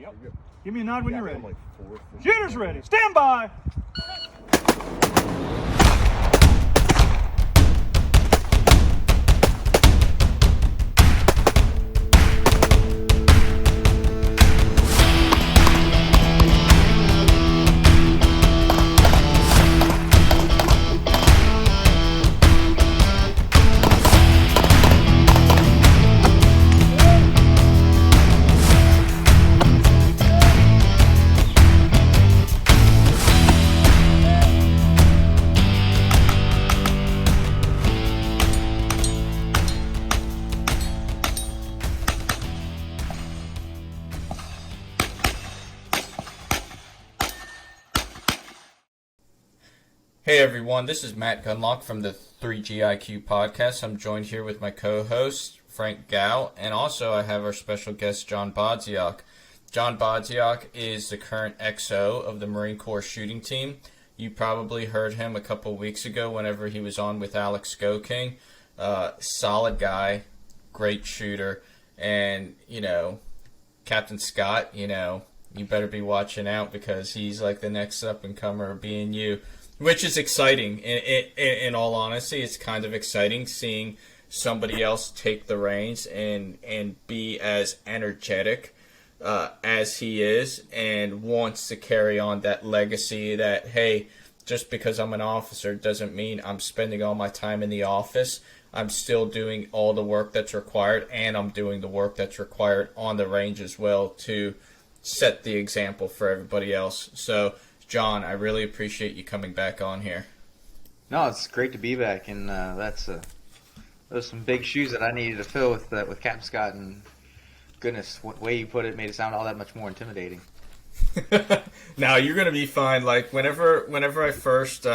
Yep. Give me a nod when you're ready. Like fourth. Shooter's ready. Stand by. Hey everyone, this is Matt Gunlock from the 3GIQ podcast. I'm joined here with my co-host, Frank Gow, and also I have our special guest, John Bodzioch. John Bodzioch is the current XO of the Marine Corps shooting team. You probably heard him a couple weeks ago whenever he was on with Alex Skoking. Solid guy, great shooter, and, Captain Scott, you better be watching out because he's like the next up-and-comer being you. Which is exciting. In all honesty, it's kind of exciting seeing somebody else take the reins and be as energetic as he is and wants to carry on that legacy that, hey, just because I'm an officer doesn't mean I'm spending all my time in the office. I'm still doing all the work that's required, and I'm doing the work that's required on the range as well to set the example for everybody else. So, John, I really appreciate you coming back on here. No, it's great to be back, and those some big shoes that I needed to fill with Captain Scott. And goodness, what way you put it made it sound all that much more intimidating. Now you're gonna be fine. Like whenever I first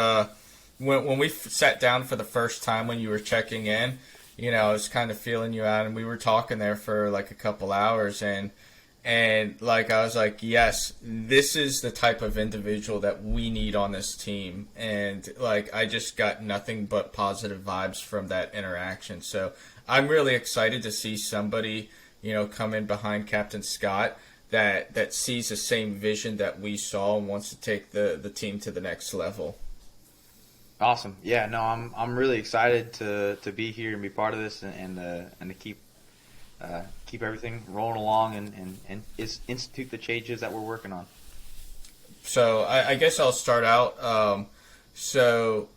when we sat down for the first time when you were checking in, I was kind of feeling you out, and we were talking there for like a couple hours, and like I was like, yes, this is the type of individual that we need on this team. And like I just got nothing but positive vibes from that interaction. So I'm really excited to see somebody, come in behind Captain Scott that sees the same vision that we saw and wants to take the team to the next level. Awesome. Yeah, no, I'm really excited to be here and be part of this and to keep everything rolling along and institute the changes that we're working on. So I guess I'll start out. So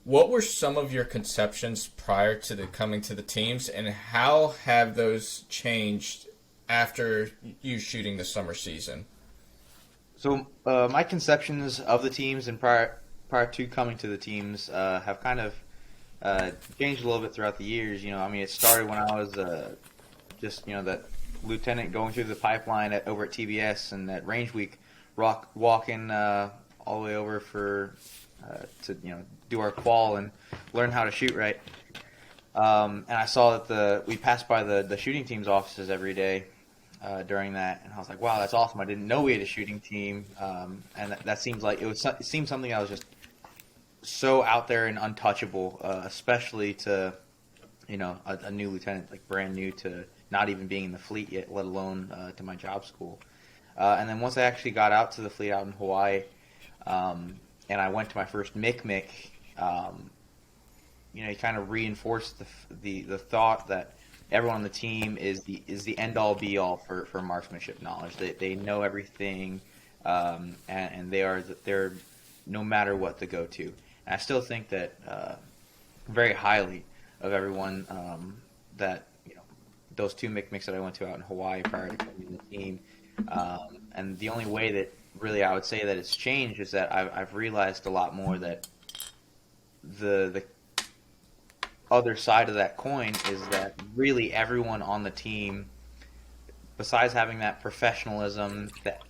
what were some of your conceptions prior to the coming to the teams, and how have those changed after you shooting the summer season? So my conceptions of the teams and prior to coming to the teams have kind of changed a little bit throughout the years. It started when I was just that lieutenant going through the pipeline over at TBS, and that range week walking all the way over to do our qual and learn how to shoot right. And I saw that we passed by the shooting team's offices every day during that, and I was like, wow, that's awesome. I didn't know we had a shooting team, and that seems like it seemed something that was just so out there and untouchable, especially to a new lieutenant, like brand new to not even being in the fleet yet, let alone to my job school. And then once I actually got out to the fleet out in Hawaii, and I went to my first MIC, he kind of reinforced the thought that everyone on the team is the end all be all for marksmanship knowledge. They know everything, and they're no matter what the go to. And I still think that very highly of everyone that those two MICs that I went to out in Hawaii prior to coming to the team. And the only way that really I would say that it's changed is that I've realized a lot more that the other side of that coin is that really everyone on the team, besides having that professionalism that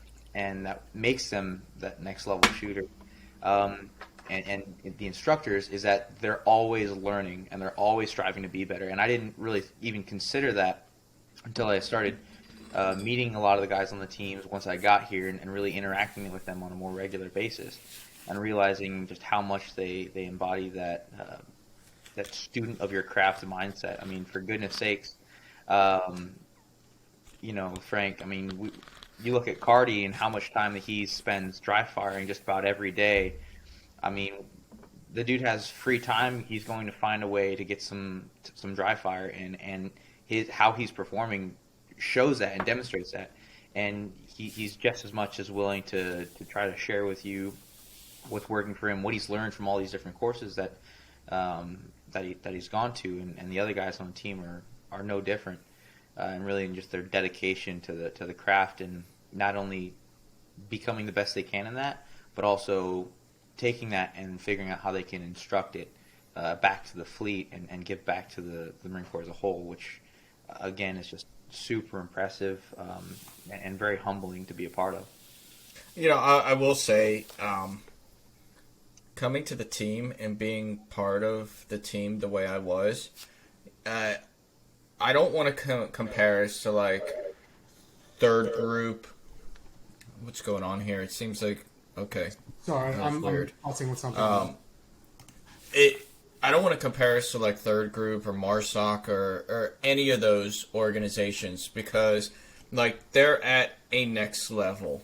makes them that next level shooter, and the instructors, is that they're always learning and they're always striving to be better. And I didn't really even consider that until I started meeting a lot of the guys on the teams once I got here and really interacting with them on a more regular basis, and realizing just how much they embody that student of your craft mindset. I mean, for goodness sakes, Frank, I mean, you look at Cardi and how much time that he spends dry firing just about every day. I mean, the dude has free time. He's going to find a way to get some dry fire in, and how he's performing shows that and demonstrates that. And he's just as much as willing to try to share with you what's working for him, what he's learned from all these different courses that he's gone to, and the other guys on the team are no different. And really just their dedication to the craft, and not only becoming the best they can in that, but also taking that and figuring out how they can instruct it back to the fleet and give back to the Marine Corps as a whole, which again is just super impressive and very humbling to be a part of. I will say, coming to the team and being part of the team the way I was, I don't want to compare us to like third group. What's going on here? It seems like okay. Sorry, I'm pulsing with something. I don't want to compare us to like third group or MARSOC or any of those organizations because like they're at a next level,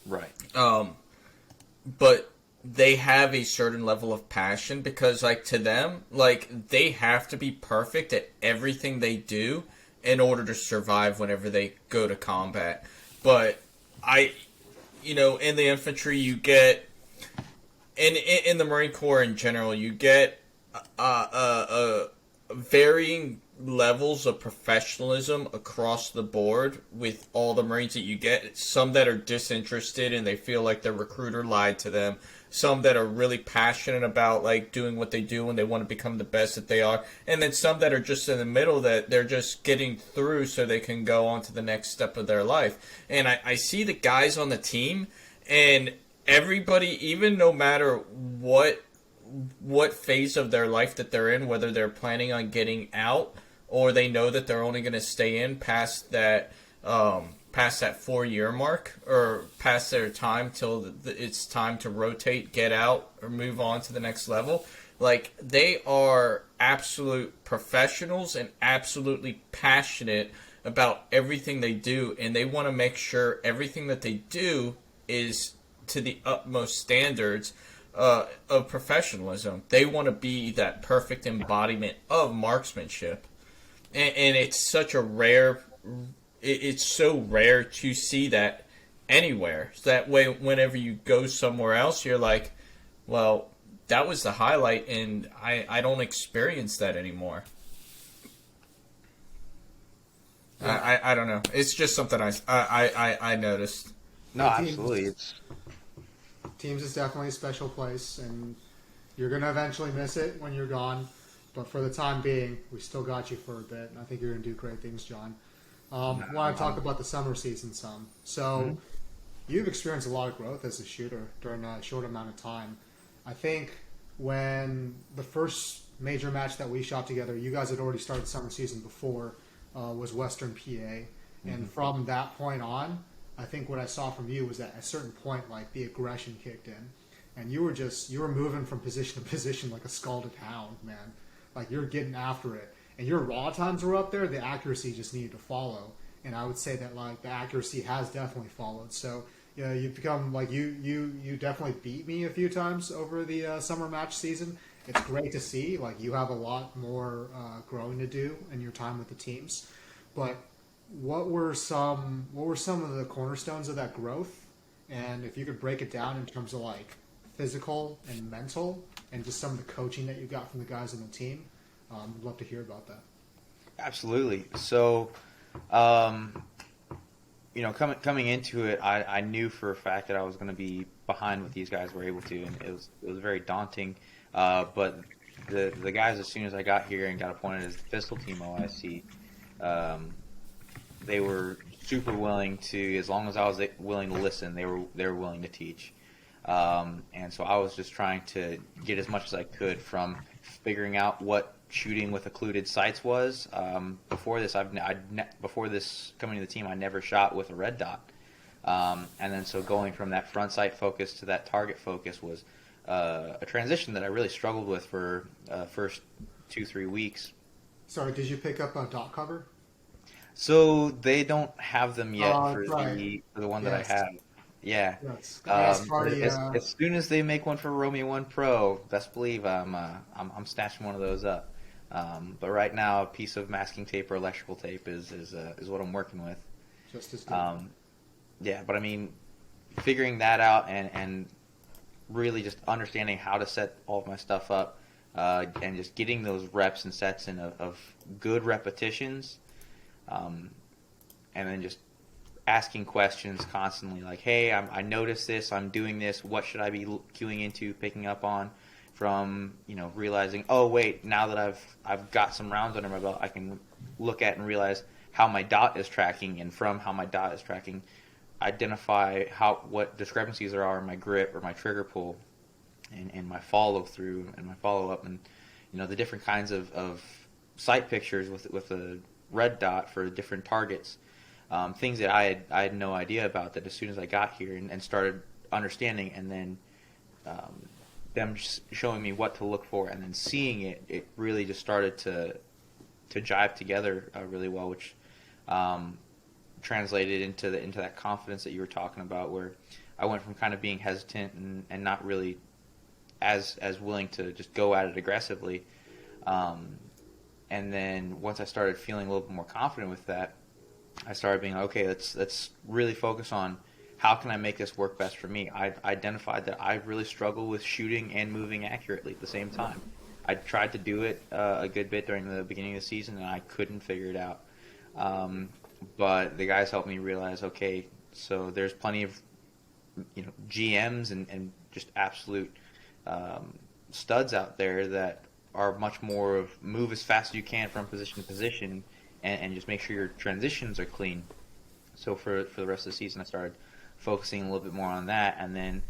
right? But they have a certain level of passion because like to them, like they have to be perfect at everything they do in order to survive whenever they go to combat. But in the infantry you get, and in the Marine Corps in general, you get varying levels of professionalism across the board with all the Marines that you get. Some that are disinterested and they feel like their recruiter lied to them. Some that are really passionate about like doing what they do and they want to become the best that they are. And then some that are just in the middle that they're just getting through so they can go on to the next step of their life. And I see the guys on the team and everybody, even no matter what phase of their life that they're in, whether they're planning on getting out or they know that they're only going to stay in past that 4-year mark or past their time till it's time to rotate, get out, or move on to the next level. Like, they are absolute professionals and absolutely passionate about everything they do, and they want to make sure everything that they do is to the utmost standards of professionalism. They want to be that perfect embodiment of marksmanship. And it's such a rare... It's so rare to see that anywhere. So that way, whenever you go somewhere else, you're like, well, that was the highlight, and I don't experience that anymore. I don't know. It's just something I noticed. No, absolutely. Teams is definitely a special place, and you're going to eventually miss it when you're gone. But for the time being, we still got you for a bit, and I think you're going to do great things, John. I want to talk about the summer season some. So you've experienced a lot of growth as a shooter during a short amount of time. I think when the first major match that we shot together, you guys had already started the summer season before, was Western PA. And from that point on, I think what I saw from you was that at a certain point, like, the aggression kicked in. And you were moving from position to position like a scalded hound, man. Like, you're getting after it. And your raw times were up there, the accuracy just needed to follow. And I would say that, like, the accuracy has definitely followed. So, you've become, like, you definitely beat me a few times over the summer match season. It's great to see. Like, you have a lot more growing to do in your time with the teams. But what were some of the cornerstones of that growth? And if you could break it down in terms of, like, physical and mental and just some of the coaching that you got from the guys on the team, I'd love to hear about that. Absolutely. So, coming into it, I knew for a fact that I was going to be behind what these guys were able to, and it was very daunting. But the guys, as soon as I got here and got appointed as the pistol team OIC, they were super willing to, as long as I was willing to listen, they were willing to teach. And so I was just trying to get as much as I could from figuring out what shooting with occluded sights was. Before this, before this coming to the team, I never shot with a red dot. And then so going from that front sight focus to that target focus was a transition that I really struggled with for first 2-3 weeks. Sorry, did you pick up a dot cover? So they don't have them yet for Right. the one that I Yes. have. Yeah. Yes. I asked But Hardy. as soon as they make one for Romeo One Pro, best believe I'm snatching one of those up. But right now, a piece of masking tape or electrical tape is what I'm working with. Just as good. Yeah, but I mean, figuring that out and really just understanding how to set all of my stuff up, and just getting those reps and sets in of good repetitions, and then just asking questions constantly, like, hey, I noticed this, I'm doing this, what should I be queuing into, picking up on, from realizing, oh wait, now that I've got some rounds under my belt, I can look at and realize how my dot is tracking, and from how my dot is tracking, identify what discrepancies there are in my grip or my trigger pull, and my follow through and my follow up, and the different kinds of sight pictures with a red dot for different targets, things that I had no idea about, that as soon as I got here and started understanding, and then them showing me what to look for, and then seeing it really just started to jive together really well, which translated into that confidence that you were talking about, where I went from kind of being hesitant and not really as willing to just go at it aggressively, and then once I started feeling a little bit more confident with that, I started being okay, let's really focus on how can I make this work best for me. I identified that I really struggle with shooting and moving accurately at the same time. I tried to do it a good bit during the beginning of the season, and I couldn't figure it out. But the guys helped me realize, okay, so there's plenty of GMs and just absolute studs out there that are much more of move as fast as you can from position to position, and just make sure your transitions are clean. So for the rest of the season, I started focusing a little bit more on that, and then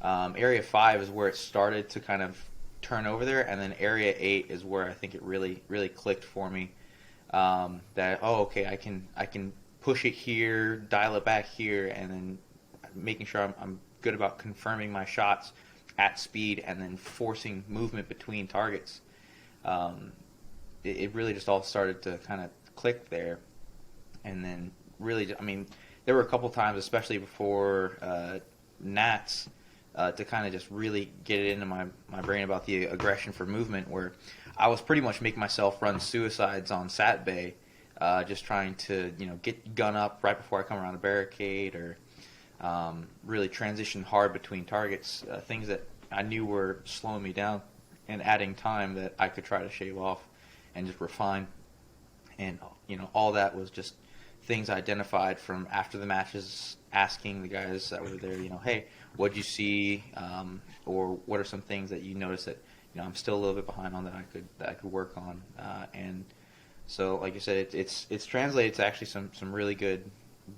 Area 5 is where it started to kind of turn over there, and then Area 8 is where I think it really clicked for me. That okay, I can push it here, dial it back here, and then making sure I'm good about confirming my shots at speed, and then forcing movement between targets. It really just all started to kind of click there, and then really, I mean, there were a couple times, especially before Nats, to kind of just really get it into my brain about the aggression for movement, where I was pretty much making myself run suicides on Sat Bay, just trying to get gun up right before I come around a barricade, or really transition hard between targets, things that I knew were slowing me down and adding time that I could try to shave off and just refine. And all that was just things I identified from after the matches, asking the guys that were there, hey, what'd you see, or what are some things that you noticed that I'm still a little bit behind on that I could work on, and so like you said, it's translated to actually some really good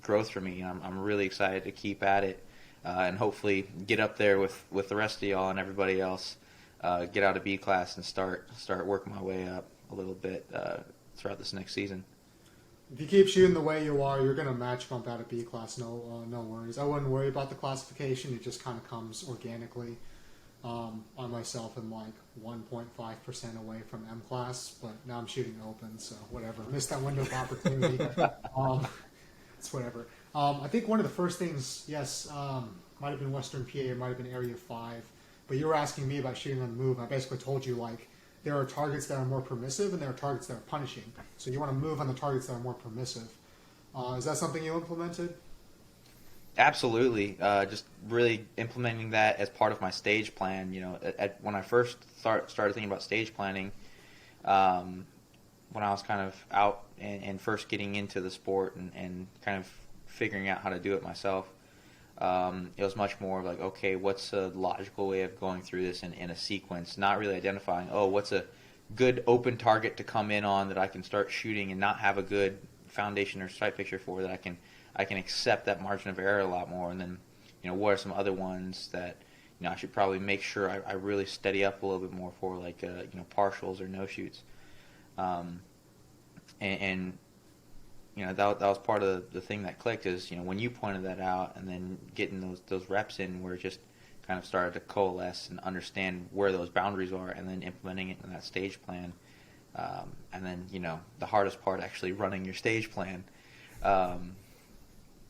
growth for me. I'm really excited to keep at it, and hopefully get up there with the rest of y'all and everybody else, get out of B class and start working my way up a little bit throughout this next season. If you keep shooting the way you are, you're going to match bump out of B class. No worries. I wouldn't worry about the classification. It just kind of comes organically. I myself am like 1.5% away from M class, but now I'm shooting open, so whatever. Missed that window of opportunity. It's whatever. I think one of the first things, might have been Western PA, or might have been Area 5, but you were asking me about shooting on the move. I basically told you, like, there are targets that are more permissive and there are targets that are punishing. So you want to move on the targets that are more permissive. Is that something you implemented? Absolutely. Just really implementing that as part of my stage plan. When I first started thinking about stage planning, when I was kind of out and first getting into the sport and kind of figuring out how to do it myself, it was much more of like, okay, what's a logical way of going through this in a sequence, not really identifying, what's a good open target to come in on that I can start shooting and not have a good foundation or sight picture for, that I can accept that margin of error a lot more. And then, what are some other ones that, I should probably make sure I really steady up a little bit more for, like, partials or no-shoots. That was part of the thing that clicked, is, when you pointed that out, and then getting those reps in, where it just kind of started to coalesce and understand where those boundaries are, and then implementing it in that stage plan. And then, the hardest part, actually running your stage plan.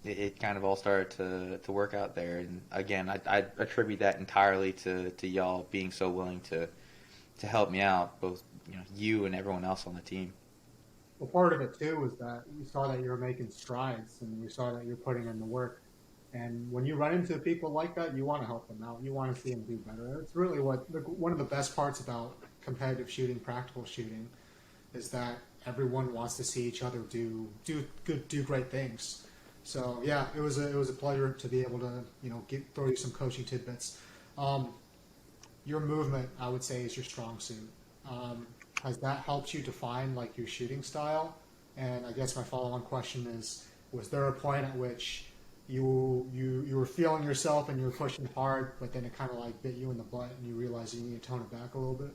It kind of all started to work out there. And again, I attribute that entirely to y'all being so willing to help me out, both you and everyone else on the team. Well, part of it too was that we saw that you were making strides, and we saw that you're putting in the work. And when you run into people like that, you want to help them out. You want to see them do better. It's really one of the best parts about competitive shooting, practical shooting, is that everyone wants to see each other do great things. So yeah, it was a pleasure to be able to throw you some coaching tidbits. Your movement, I would say, is your strong suit. Has that helped you define like your shooting style? And I guess my follow-on question is: was there a point at which you were feeling yourself and you were pushing hard, but then it kind of like bit you in the butt and you realized you need to tone it back a little bit?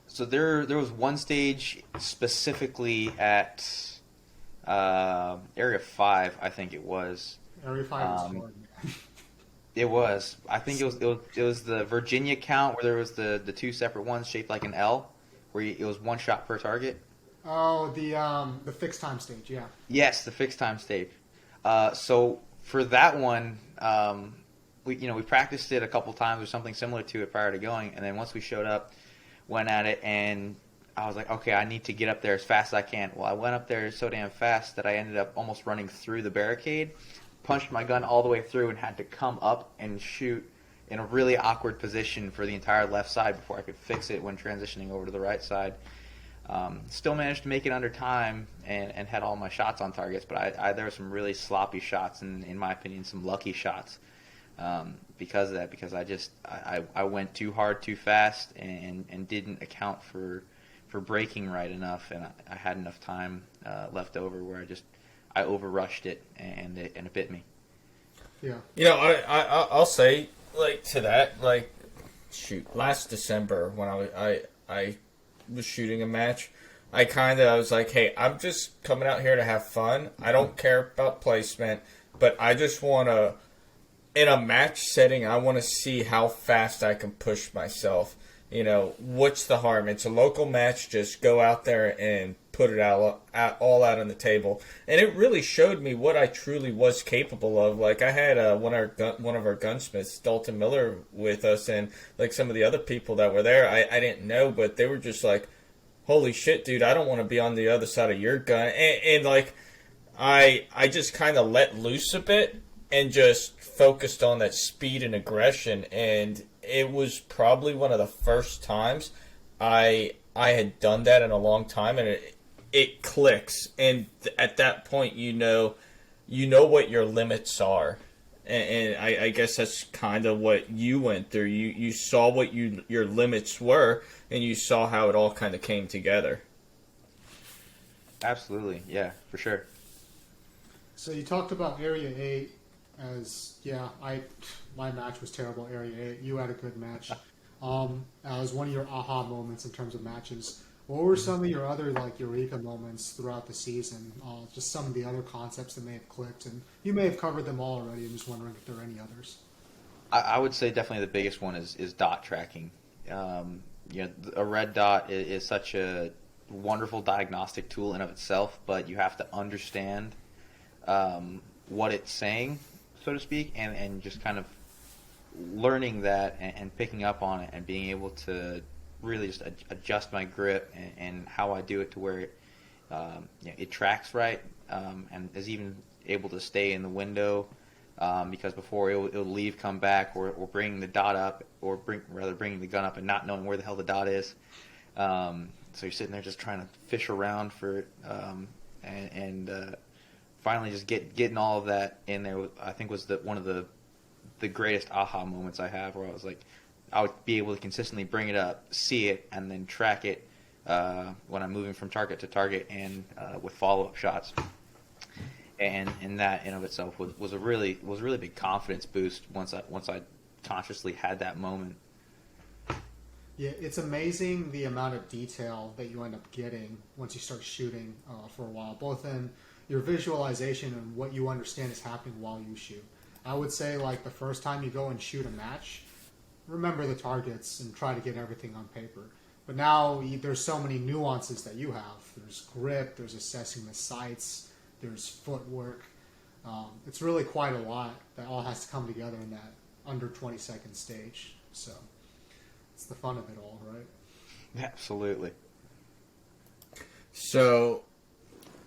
So there was one stage specifically at Area 5, I think it was. Area 5 was hard, man. It was. I think it was the Virginia count where there was the two separate ones shaped like an L, where it was one shot per target. Oh, the fixed time stage, yeah. Yes, the fixed time stage. So for that one, we practiced it a couple times or something similar to it prior to going, and then once we showed up, went at it, and I was like, okay, I need to get up there as fast as I can. Well, I went up there so damn fast that I ended up almost running through the barricade, punched my gun all the way through, and had to come up and shoot in a really awkward position for the entire left side before I could fix it when transitioning over to the right side. Still managed to make it under time and had all my shots on targets, but there were some really sloppy shots and, in my opinion, some lucky shots because of that, because I went too hard too fast and didn't account for braking right enough, and I had enough time left over where I overrushed it and it bit me. Yeah. I'll say like to that, like shoot, last December when I was shooting a match, I was like, hey, I'm just coming out here to have fun. I don't care about placement, but I just want to, in a match setting, I want to see how fast I can push myself. What's the harm? It's a local match. Just go out there and put it all out on the table. And it really showed me what I truly was capable of. Like, I had one of our gunsmiths, Dalton Miller, with us, and like some of the other people that were there, I didn't know, but they were just like, holy shit, dude, I don't want to be on the other side of your gun. And like, I just kind of let loose a bit and just focused on that speed and aggression, and it was probably one of the first times I had done that in a long time, and it clicks. And at that point, you know what your limits are, and I guess that's kind of what you went through. You saw what your limits were, and you saw how it all kind of came together. Absolutely, yeah, for sure. So you talked about Area 8 as, my match was terrible, Area 8. You had a good match. As one of your aha moments in terms of matches. What were some of your other, like, eureka moments throughout the season? Just some of the other concepts that may have clicked, and you may have covered them all already. I'm just wondering if there are any others. I would say definitely the biggest one is dot tracking. A red dot is such a wonderful diagnostic tool in of itself, but you have to understand what it's saying, so to speak, and just kind of learning that and picking up on it and being able to really just adjust my grip and how I do it to where it tracks right and is even able to stay in the window because before it'll leave, come back, or bring the dot up, or bringing the gun up and not knowing where the hell the dot is. So you're sitting there just trying to fish around for it and finally just getting all of that in there, I think was one of the greatest aha moments I have, where I was like, I would be able to consistently bring it up, see it, and then track it when I'm moving from target to target and with follow-up shots. And that in of itself was a really big confidence boost once I consciously had that moment. Yeah, it's amazing the amount of detail that you end up getting once you start shooting for a while, both in your visualization and what you understand is happening while you shoot. I would say, like, the first time you go and shoot a match, remember the targets and try to get everything on paper. But now there's so many nuances that you have. There's grip, there's assessing the sights, there's footwork. It's really quite a lot that all has to come together in that under 20-second stage. So it's the fun of it all, right? Absolutely. So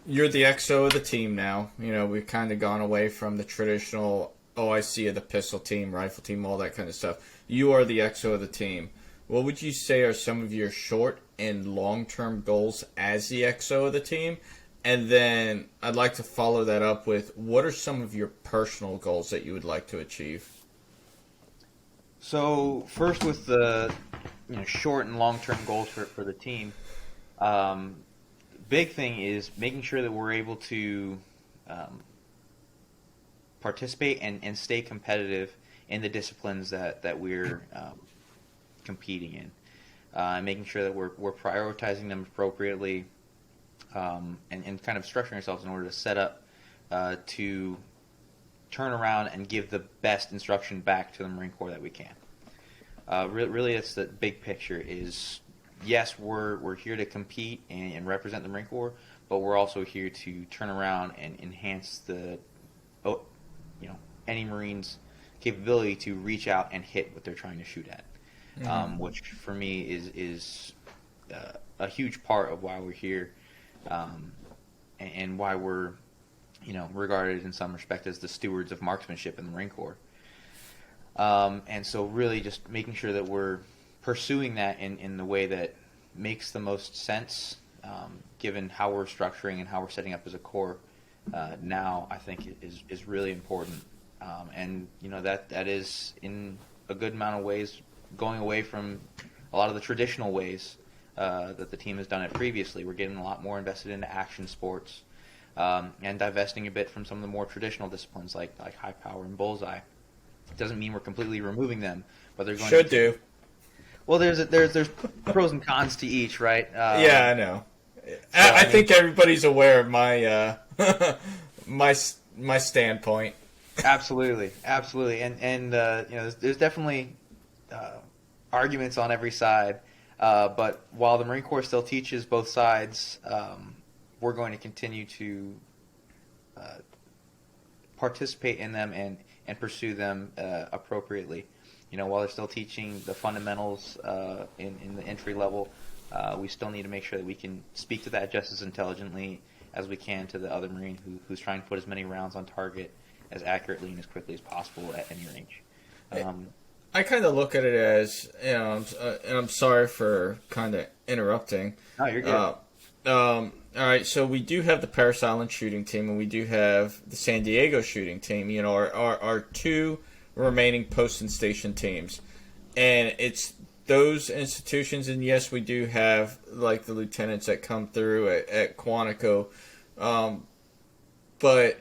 you're the XO of the team now. You know, we've kind of gone away from the traditional OIC of the pistol team, rifle team, all that kind of stuff. You are the XO of the team. What would you say are some of your short and long-term goals as the XO of the team? And then I'd like to follow that up with, what are some of your personal goals that you would like to achieve? So first, with the short and long-term goals for the team, big thing is making sure that we're able to participate and stay competitive in the disciplines that we're competing in, making sure that we're prioritizing them appropriately, and kind of structuring ourselves in order to set up to turn around and give the best instruction back to the Marine Corps that we can. Really, it's the big picture is, yes, we're here to compete and represent the Marine Corps, but we're also here to turn around and enhance the any Marine's capability to reach out and hit what they're trying to shoot at, which for me is a huge part of why we're here, and why we're regarded in some respect as the stewards of marksmanship in the Marine Corps. And so really just making sure that we're pursuing that in the way that makes the most sense, given how we're structuring and how we're setting up as a corps now, I think is really important. And that is in a good amount of ways going away from a lot of the traditional ways that the team has done it previously. We're getting a lot more invested into action sports, and divesting a bit from some of the more traditional disciplines like high power and bullseye. It doesn't mean we're completely removing them, but they're going Should to do. Well, there's pros and cons to each, right? Yeah, I know. I think everybody's aware of my my standpoint. Absolutely, and there's definitely arguments on every side, but while the Marine Corps still teaches both sides, we're going to continue to participate in them and pursue them appropriately. While they're still teaching the fundamentals in the entry level, we still need to make sure that we can speak to that just as intelligently as we can to the other Marine who's trying to put as many rounds on target as accurately and as quickly as possible at any range. I kind of look at it as, and I'm sorry for kind of interrupting. Oh, you're good. All right, so we do have the Paris Island shooting team, and we do have the San Diego shooting team. Our two remaining post and station teams, and it's those institutions. And yes, we do have like the lieutenants that come through at Quantico, but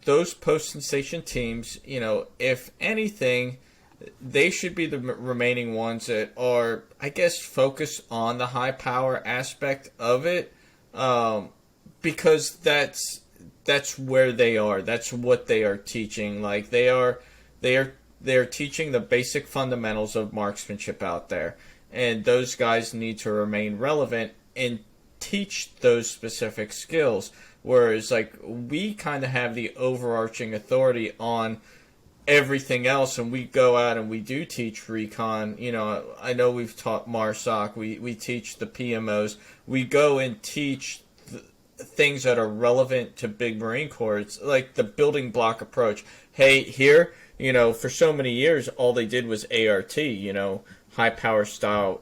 those post and station teams, if anything, they should be the remaining ones that are, I guess, focused on the high power aspect of it, because that's where they are. That's what they are teaching. Like they are teaching the basic fundamentals of marksmanship out there, and those guys need to remain relevant and teach those specific skills. Whereas, like, we kind of have the overarching authority on everything else, and we go out and we do teach recon. I know we've taught MARSOC, we teach the PMOs. We go and teach things that are relevant to Big Marine Corps. It's like the building block approach. Hey, here, for so many years, all they did was ART, high power style,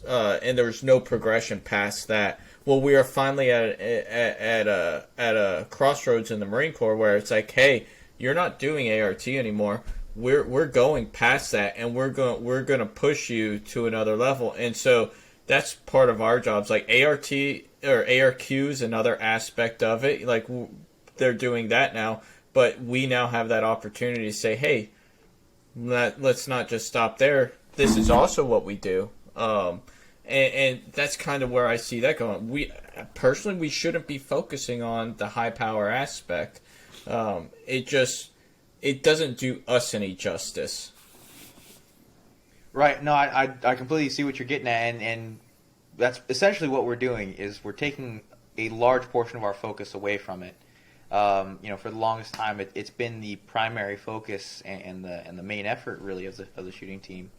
and there was no progression past that. Well, we are finally at a crossroads in the Marine Corps where it's like, hey, you're not doing ART anymore. We're going past that, and we're going to push you to another level. And so that's part of our jobs. Like ART or ARQ is another aspect of it. Like they're doing that now, but we now have that opportunity to say, hey, let's not just stop there. This is also what we do. And that's kind of where I see that going. We shouldn't be focusing on the high power aspect. It doesn't do us any justice. Right. No, I completely see what you're getting at, and that's essentially what we're doing. Is we're taking a large portion of our focus away from it. For the longest time, it's been the primary focus and the main effort really of the shooting team.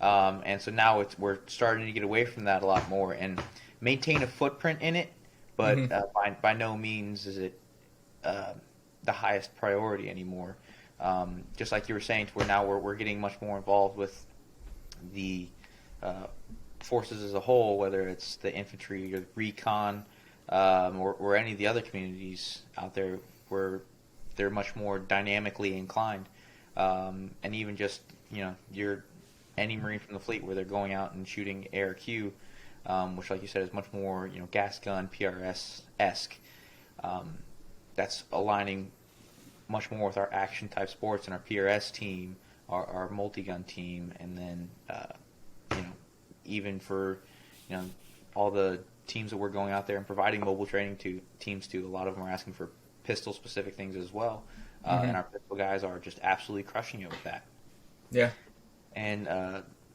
And so now we're starting to get away from that a lot more and maintain a footprint in it, but by no means is it the highest priority anymore. Just like you were saying, to where now we're getting much more involved with the forces as a whole, whether it's the infantry or the recon, or any of the other communities out there where they're much more dynamically inclined, and even just any Marine from the fleet where they're going out and shooting ARQ, which, like you said, is much more gas gun PRS-esque. That's aligning much more with our action type sports and our PRS team, our multi-gun team, and then even for all the teams that we're going out there and providing mobile training to teams to, a lot of them are asking for pistol specific things as well, and our pistol guys are just absolutely crushing it with that. Yeah. And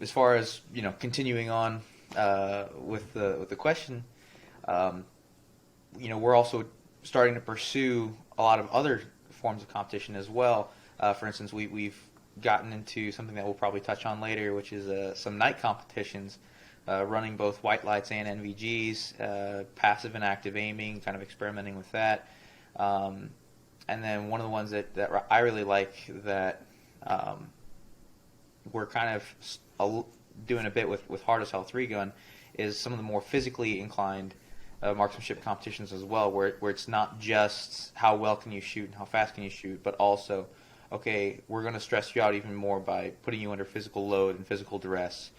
as far as continuing on with the question, we're also starting to pursue a lot of other forms of competition as well. For instance, we've gotten into something that we'll probably touch on later, which is some night competitions, running both white lights and NVGs, passive and active aiming, kind of experimenting with that. And then one of the ones that I really like that we're kind of doing a bit with Hard as Hell 3-gun is some of the more physically inclined marksmanship competitions as well, where it's not just how well can you shoot and how fast can you shoot, but also, okay, we're going to stress you out even more by putting you under physical load and physical duress,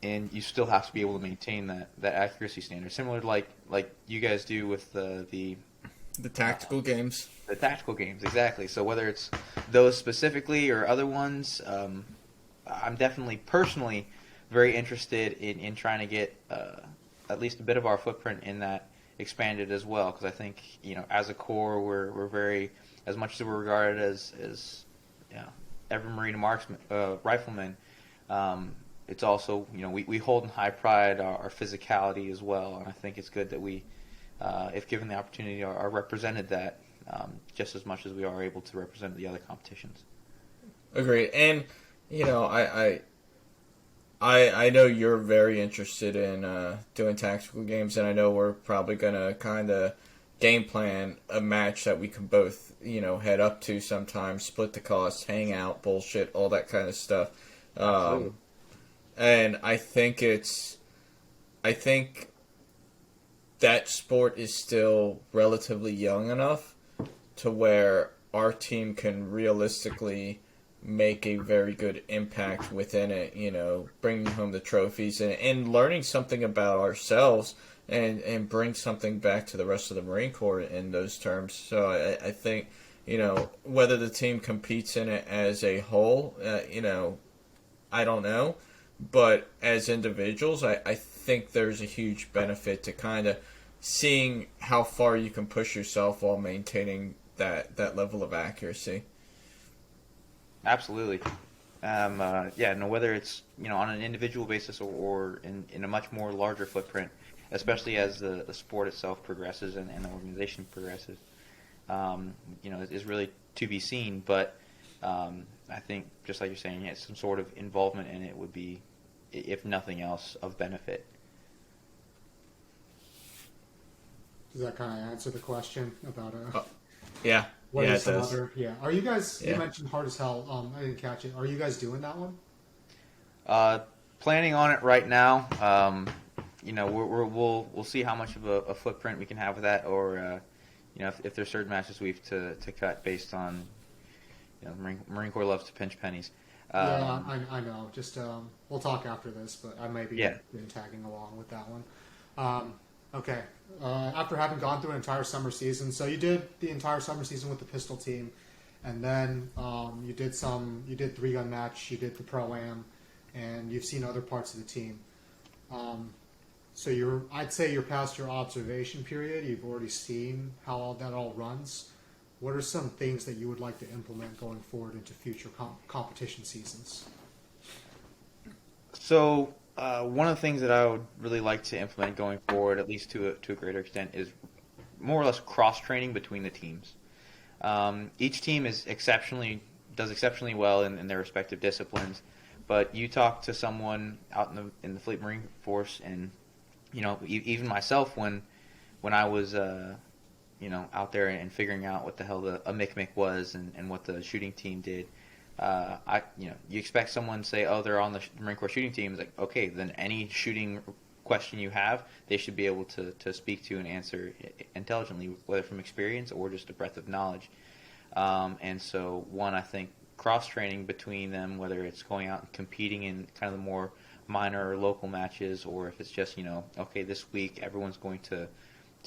and you still have to be able to maintain that accuracy standard, similar to like you guys do with the tactical games. The tactical games, exactly. So whether it's those specifically or other ones, I'm definitely personally very interested in trying to get at least a bit of our footprint in that expanded as well, because I think as a corps we're very, as much as we're regarded as every Marine marksman, rifleman, it's also we hold in high pride our physicality as well, and I think it's good that we, if given the opportunity, are represented that just as much as we are able to represent the other competitions. Agreed. And I know you're very interested in doing tactical games, and I know we're probably going to kind of game plan a match that we can both, head up to sometime, split the costs, hang out, bullshit, all that kind of stuff. And I think that sport is still relatively young enough to where our team can realistically make a very good impact within it, bringing home the trophies and learning something about ourselves and bring something back to the rest of the Marine Corps in those terms. So I think, whether the team competes in it as a whole, I don't know. But as individuals, I think there's a huge benefit to kind of seeing how far you can push yourself while maintaining that level of accuracy. Absolutely. Whether it's on an individual basis or in a much more larger footprint, especially as the sport itself progresses and the organization progresses, is really to be seen. But I think, just like you're saying, some sort of involvement in it would be, if nothing else, of benefit. Does that kind of answer the question about yeah. What yeah, is some it does. other? Yeah. Are you guys? Yeah. You mentioned Hard as Hell. I didn't catch it. Are you guys doing that one? Planning on it right now. We'll see how much of a footprint we can have with that, or if there's certain matches we have to cut based on. Marine Corps loves to pinch pennies. Yeah, I know. Just we'll talk after this, but I might be tagging along with that one. Okay. After having gone through an entire summer season, so you did the entire summer season with the pistol team, and then you did 3-gun match, you did the Pro-Am, and you've seen other parts of the team. So I'd say you're past your observation period. You've already seen how all that runs. What are some things that you would like to implement going forward into future competition seasons? So One of the things that I would really like to implement going forward, at least to a greater extent, is more or less cross training between the teams. Each team does exceptionally well in their respective disciplines, but you talk to someone out in the Fleet Marine Force, and even myself when I was out there and figuring out what the hell a MIC was and what the shooting team did. You expect someone to say, oh, they're on the Marine Corps shooting team. It's like, okay, then any shooting question you have, they should be able to speak to and answer intelligently, whether from experience or just a breadth of knowledge. And so, I think cross-training between them, whether it's going out and competing in kind of the more minor or local matches, or if it's just, okay, this week everyone's going to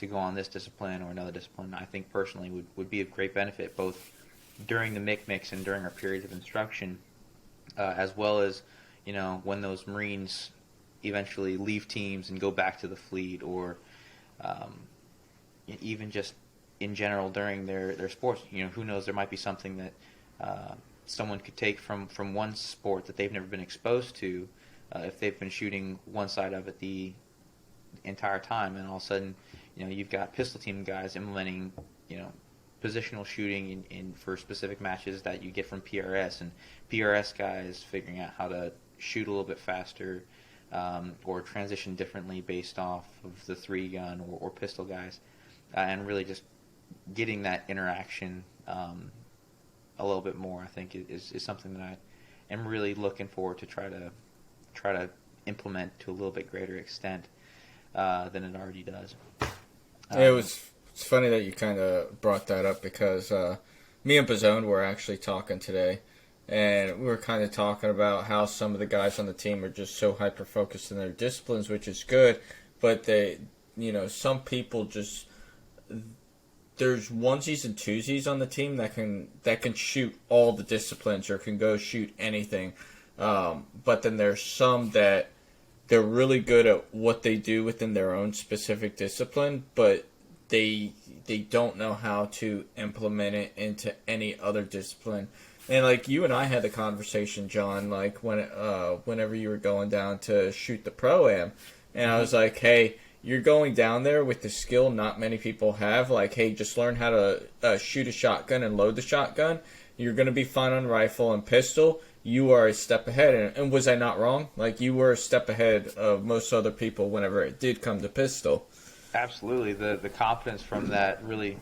go on this discipline or another discipline, I think personally would be of great benefit, both during the mix and during our periods of instruction, as well as, when those Marines eventually leave teams and go back to the fleet, or even just in general during their sports. Who knows, there might be something that someone could take from one sport that they've never been exposed to, if they've been shooting one side of it the entire time, and all of a sudden, you've got pistol team guys implementing, positional shooting for specific matches that you get from PRS, and PRS guys figuring out how to shoot a little bit faster, or transition differently based off of the 3-gun or pistol guys, and really just getting that interaction a little bit more, I think is something that I am really looking forward to try to implement to a little bit greater extent than it already does. It's funny that you kind of brought that up, because me and Bazone were actually talking today, and we were kind of talking about how some of the guys on the team are just so hyper-focused in their disciplines, which is good, but some people just, there's onesies and twosies on the team that can shoot all the disciplines or can go shoot anything, but then there's some that they're really good at what they do within their own specific discipline, but they don't know how to implement it into any other discipline. And like you and I had the conversation, John, like whenever you were going down to shoot the Pro-Am, and I was like, hey, you're going down there with the skill not many people have. Like, hey, just learn how to shoot a shotgun and load the shotgun. You're going to be fine on rifle and pistol. You are a step ahead. And was I not wrong? Like, you were a step ahead of most other people whenever it did come to pistol. Absolutely. The confidence from that really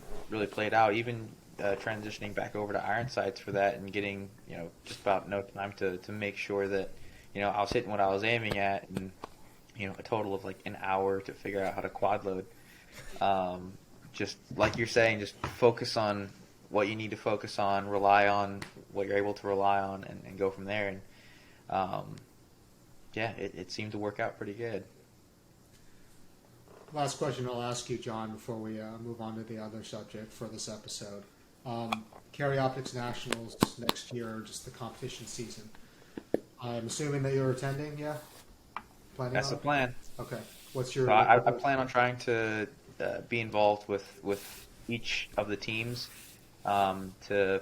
played out. Even transitioning back over to iron sights for that and getting, just about no time to make sure that, I was hitting what I was aiming at, and, a total of like an hour to figure out how to quad load. Just like you're saying, just focus on what you need to focus on, rely on what you're able to rely on, and go from there. And it seemed to work out pretty good. Last question I'll ask you, John, before we move on to the other subject for this episode. Carry Optics Nationals next year, just the competition season. I'm assuming that you're attending, yeah? That's the plan. Okay. What's your... So I plan on trying to be involved with each of the teams to,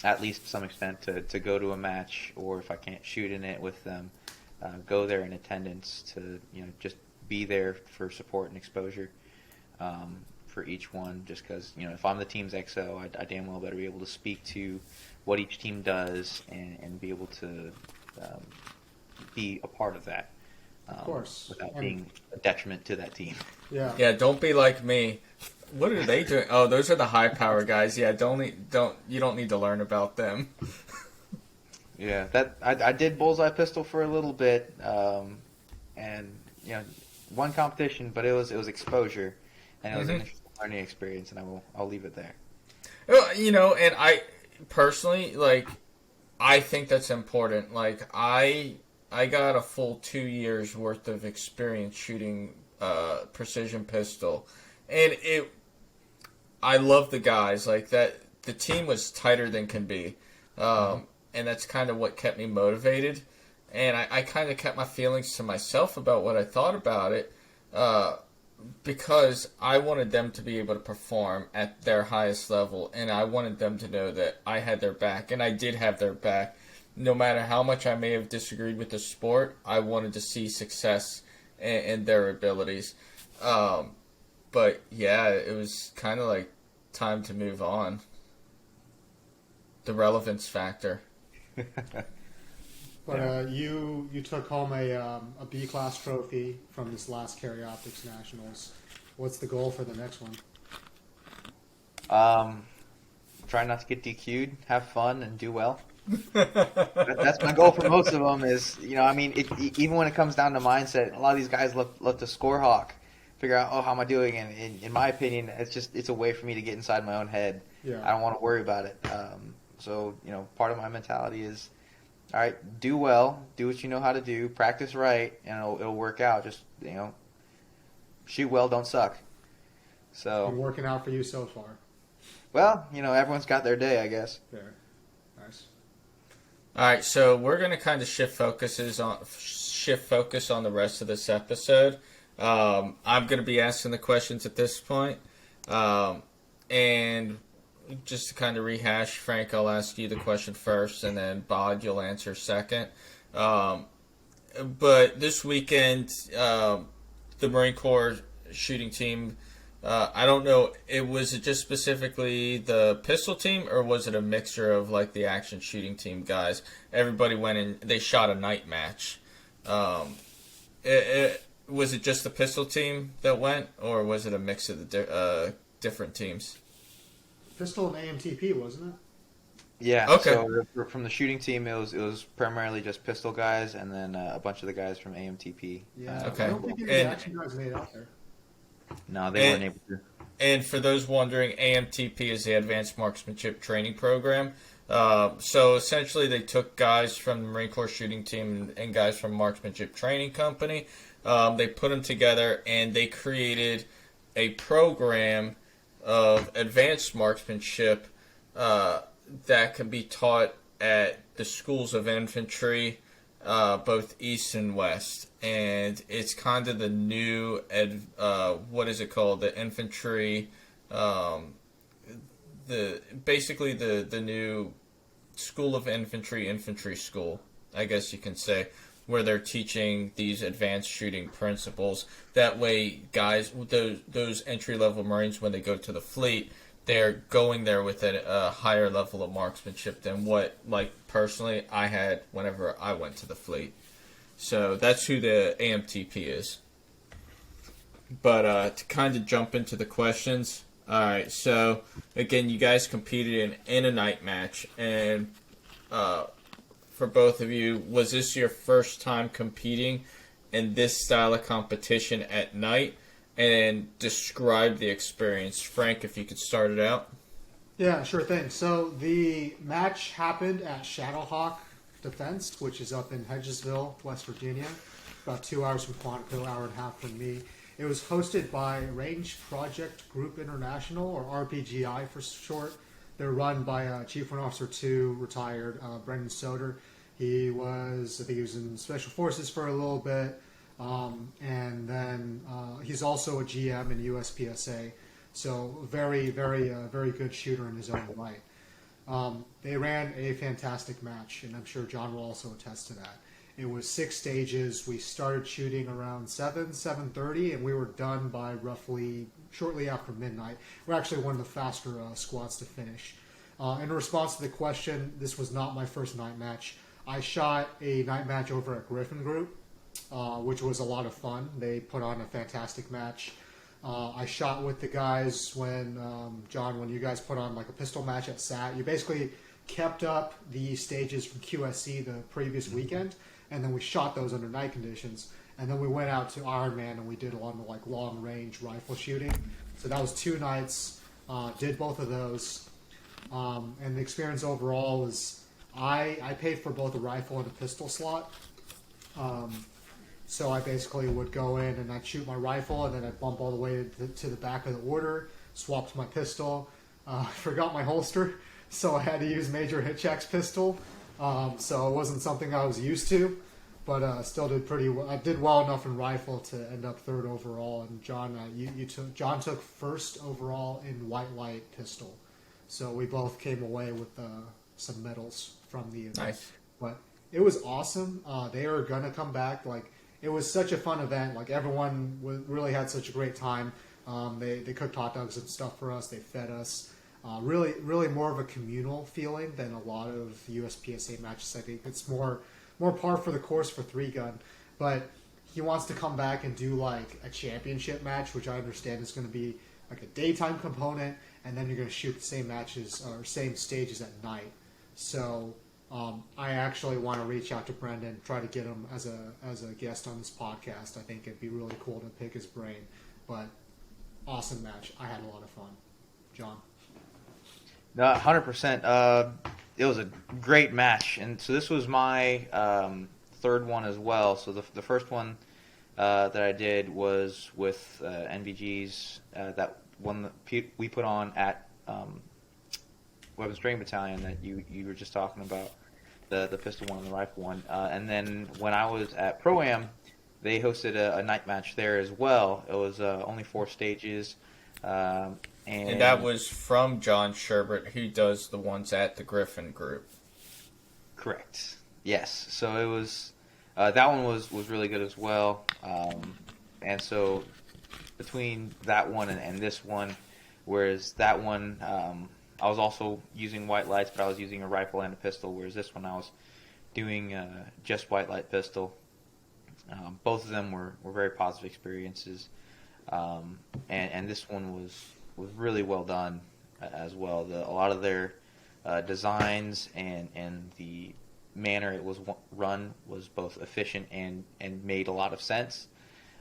at least to some extent, to go to a match, or if I can't shoot in it with them, go there in attendance to, just be there for support and exposure for each one, just because, if I'm the team's XO, I damn well better be able to speak to what each team does and be able to be a part of that. Of course. Without being a detriment to that team. Yeah. Yeah, don't be like me. What are they doing? Oh, those are the high power guys. Yeah, you don't need to learn about them. Yeah, that I did bullseye pistol for a little bit, and one competition, but it was exposure, and it was an interesting learning experience, and I'll leave it there. Well, and I personally, like, I think that's important. Like, I got a full 2 years worth of experience shooting precision pistol, and I love the guys. Like, that the team was tighter than can be, and that's kind of what kept me motivated. And I kind of kept my feelings to myself about what I thought about it, because I wanted them to be able to perform at their highest level, and I wanted them to know that I had their back, and I did have their back. no matter how much I may have disagreed with the sport, I wanted to see success in their abilities. But yeah, it was kind of like time to move on. The relevance factor. But you took home a B-class trophy from this last Carry Optics Nationals. What's the goal for the next one? Try not to get DQ'd, have fun, and do well. That's my goal for most of them. Is even when it comes down to mindset, a lot of these guys love to score hawk, figure out how am I doing, and in my opinion, it's a way for me to get inside my own head. Yeah. I don't want to worry about it. So part of my mentality is, all right, do well, do what you know how to do, practice right, and it'll work out. Just shoot well, don't suck. So Been working out for you so far. Well, everyone's got their day, I guess. Fair. Nice. All right, so we're going to kind of shift focus on the rest of this episode. I'm going to be asking the questions at this point. And just to kind of rehash, Frank, I'll ask you the question first, and then Bod, you'll answer second. But this weekend, the Marine Corps shooting team, I don't know, was it just specifically the pistol team, or was it a mixture of like the action shooting team guys? Everybody went in, they shot a night match. Was it just the pistol team that went, or was it a mix of the different teams? Pistol and AMTP, wasn't it? Yeah. Okay. So from the shooting team, it was primarily just pistol guys, and then a bunch of the guys from AMTP. Yeah. Okay. I don't think any action guys made it out there. No, they weren't able to. And for those wondering, AMTP is the Advanced Marksmanship Training Program. So essentially, they took guys from the Marine Corps shooting team and guys from Marksmanship Training Company. They put them together, and they created a program of advanced marksmanship that can be taught at the schools of infantry, both east and west. And it's kind of the new, what is it called? The infantry, basically the new school of infantry school, I guess you can say, where they're teaching these advanced shooting principles. That way, guys, those entry-level Marines, when they go to the fleet, they're going there with a higher level of marksmanship than what, like, personally, I had whenever I went to the fleet. So that's who the AMTP is. But to kind of jump into the questions, all right, so, again, you guys competed in a night match, and for both of you, was this your first time competing in this style of competition at night? And describe the experience. Frank, if you could start it out. Yeah, sure thing. So the match happened at Shadowhawk Defense, which is up in Hedgesville, West Virginia, about 2 hours from Quantico, hour and a half from me. It was hosted by Range Project Group International, or RPGI for short. They're run by Chief Warrant Officer 2, retired Brendan Soder. I think he was in Special Forces for a little bit. And then he's also a GM in USPSA, so very, very, very good shooter in his own right. They ran a fantastic match, and I'm sure John will also attest to that. It was 6 stages. We started shooting around 7:30, and we were done by roughly shortly after midnight. We're actually one of the faster squads to finish. In response to the question, this was not my first night match. I shot a night match over at Griffin Group, which was a lot of fun. They put on a fantastic match. I shot with the guys when, John, when you guys put on like a pistol match at SAT, you basically kept up the stages from QSC the previous weekend, and then we shot those under night conditions. And then we went out to Ironman and we did a lot of like long range rifle shooting. So that was 2 nights. Did both of those. And the experience overall was I paid for both a rifle and a pistol slot. So I basically would go in and I'd shoot my rifle, and then I'd bump all the way to the back of the order, swap to my pistol. Forgot my holster, so I had to use Major Hitchcock's pistol. So it wasn't something I was used to, but still did pretty well. I did well enough in rifle to end up 3rd overall, and John, John took 1st overall in white light pistol. So we both came away with some medals from the event. Nice. But it was awesome. They are gonna come back. Like, it was such a fun event. Like, everyone really had such a great time. They cooked hot dogs and stuff for us. They fed us. Really more of a communal feeling than a lot of USPSA matches. I think it's more par for the course for 3-gun. But he wants to come back and do like a championship match, which I understand is going to be like a daytime component, and then you're going to shoot the same matches or same stages at night. So I actually want to reach out to Brendan, try to get him as a guest on this podcast. I think it'd be really cool to pick his brain. But awesome match. I had a lot of fun. John? No, 100%. It was a great match, and so this was my third one as well. So the first one that I did was with NVG's, that one that we put on at Weapons Training Battalion that you were just talking about, the pistol one and the rifle one. And then when I was at Pro-Am, they hosted a night match there as well. It was only 4 stages. And that was from John Sherbert, who does the ones at the Griffin Group. Correct. Yes. So it was that one was really good as well. And so between that one and this one, whereas that one I was also using white lights, but I was using a rifle and a pistol, whereas this one I was doing just white light pistol. Both of them were very positive experiences, and this one was really well done as well. A lot of their designs and the manner it was run was both efficient and made a lot of sense.